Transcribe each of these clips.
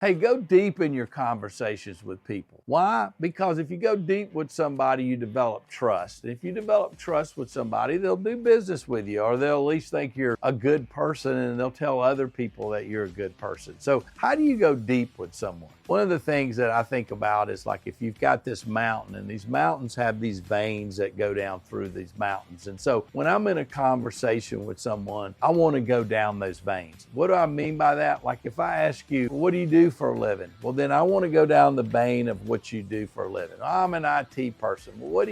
Hey, go deep in your conversations with people. Why? Because if you go deep with somebody, you develop trust. If you develop trust with somebody, they'll do business with you, or they'll at least think you're a good person, and they'll tell other people that you're a good person. So how do you go deep with someone? One of the things that I think about is like if you've got this mountain, and these mountains have these veins that go down through these mountains. And so when I'm in a conversation with someone, I want to go down those veins. What do I mean by that? Like if I ask you, what do you do for a living? Well, then I want to go down the vein of what you do for a living. I'm an IT person. Well, what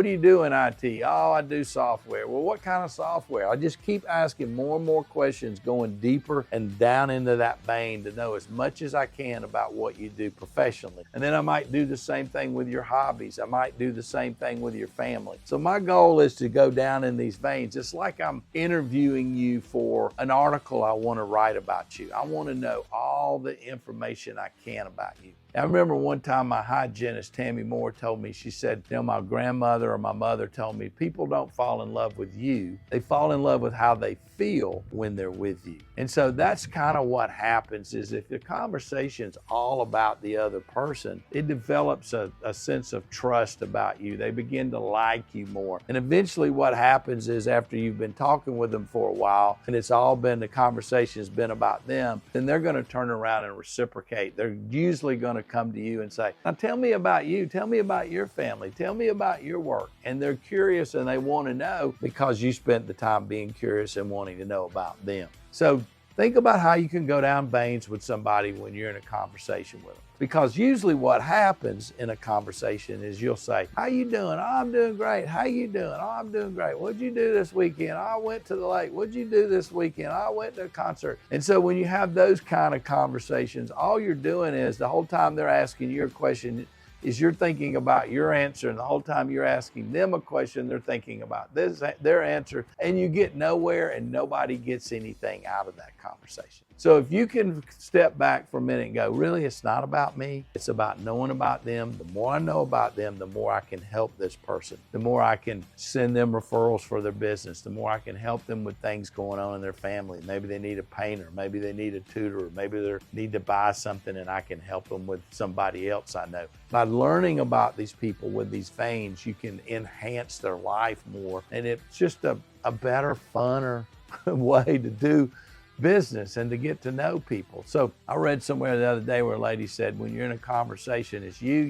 do you do in IT? Oh, I do software. Well, what kind of software? I just keep asking more and more questions, going deeper and down into that vein to know as much as I can about what you do professionally. And then I might do the same thing with your hobbies. I might do the same thing with your family. So my goal is to go down in these veins. It's like I'm interviewing you for an article I want to write about you. I want to know all the information I can about you. I remember one time my hygienist, Tammy Moore, told me, she said, my grandmother or my mother told me, people don't fall in love with you. They fall in love with how they feel when they're with you. And so that's kind of what happens is if the conversation's all about the other person, it develops a sense of trust about you. They begin to like you more. And eventually what happens is after you've been talking with them for a while and it's all been, the conversation's been about them, then they're going to turn around and reciprocate. They're usually going to come to you and say, now tell me about you, tell me about your family, tell me about your work. And they're curious and they want to know because you spent the time being curious and wanting to know about them. So think about how you can go down veins with somebody when you're in a conversation with them. Because usually what happens in a conversation is you'll say, how you doing? Oh, I'm doing great. How you doing? Oh, I'm doing great. What'd you do this weekend? Oh, I went to the lake. What'd you do this weekend? Oh, I went to a concert. And so when you have those kind of conversations, all you're doing is the whole time they're asking you a question is you're thinking about your answer, and the whole time you're asking them a question, they're thinking about their answer, and you get nowhere and nobody gets anything out of that conversation. So if you can step back for a minute and go, really, it's not about me, it's about knowing about them. The more I know about them, the more I can help this person, the more I can send them referrals for their business, the more I can help them with things going on in their family. Maybe they need a painter, maybe they need a tutor, maybe they need to buy something and I can help them with somebody else I know. By learning about these people with these veins, you can enhance their life more. And it's just a better, funner way to do business and to get to know people. So I read somewhere the other day where a lady said, when you're in a conversation, it's you,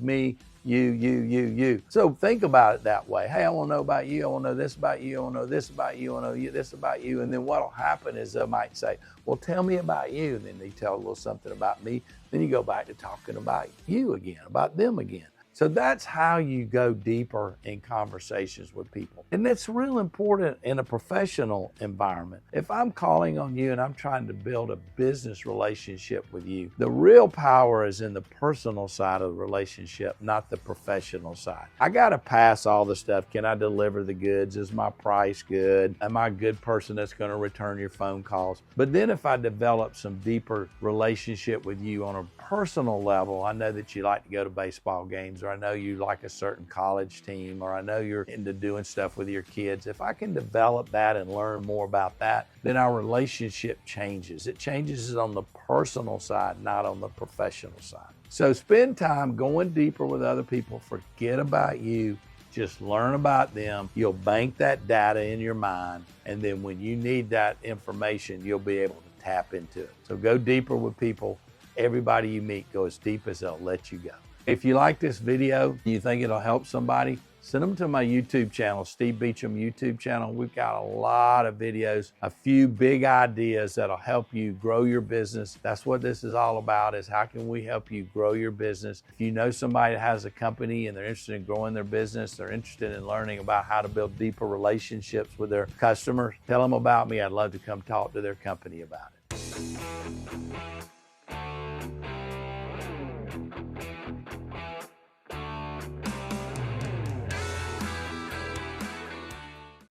me, you. So think about it that way. Hey, I want to know about you. I want to know this about you. I want to know this about you. I want to know this about you. And then what'll happen is they might say, well, tell me about you. And then they tell a little something about me. Then you go back to talking about you again, about them again. So that's how you go deeper in conversations with people. And that's real important in a professional environment. If I'm calling on you and I'm trying to build a business relationship with you, the real power is in the personal side of the relationship, not the professional side. I got to pass all the stuff. Can I deliver the goods? Is my price good? Am I a good person that's going to return your phone calls? But then if I develop some deeper relationship with you on a personal level, I know that you like to go to baseball games, or I know you like a certain college team, or I know you're into doing stuff with your kids. If I can develop that and learn more about that, then our relationship changes. It changes on the personal side, not on the professional side. So spend time going deeper with other people. Forget about you. Just learn about them. You'll bank that data in your mind, and then when you need that information, you'll be able to tap into it. So go deeper with people. Everybody you meet, go as deep as they'll let you go. If you like this video, you think it'll help somebody, send them to my YouTube channel, Steve Beecham YouTube channel. We've got a lot of videos, a few big ideas that'll help you grow your business. That's what this is all about, is how can we help you grow your business. If you know somebody that has a company and they're interested in growing their business, they're interested in learning about how to build deeper relationships with their customers, tell them about me. I'd love to come talk to their company about it.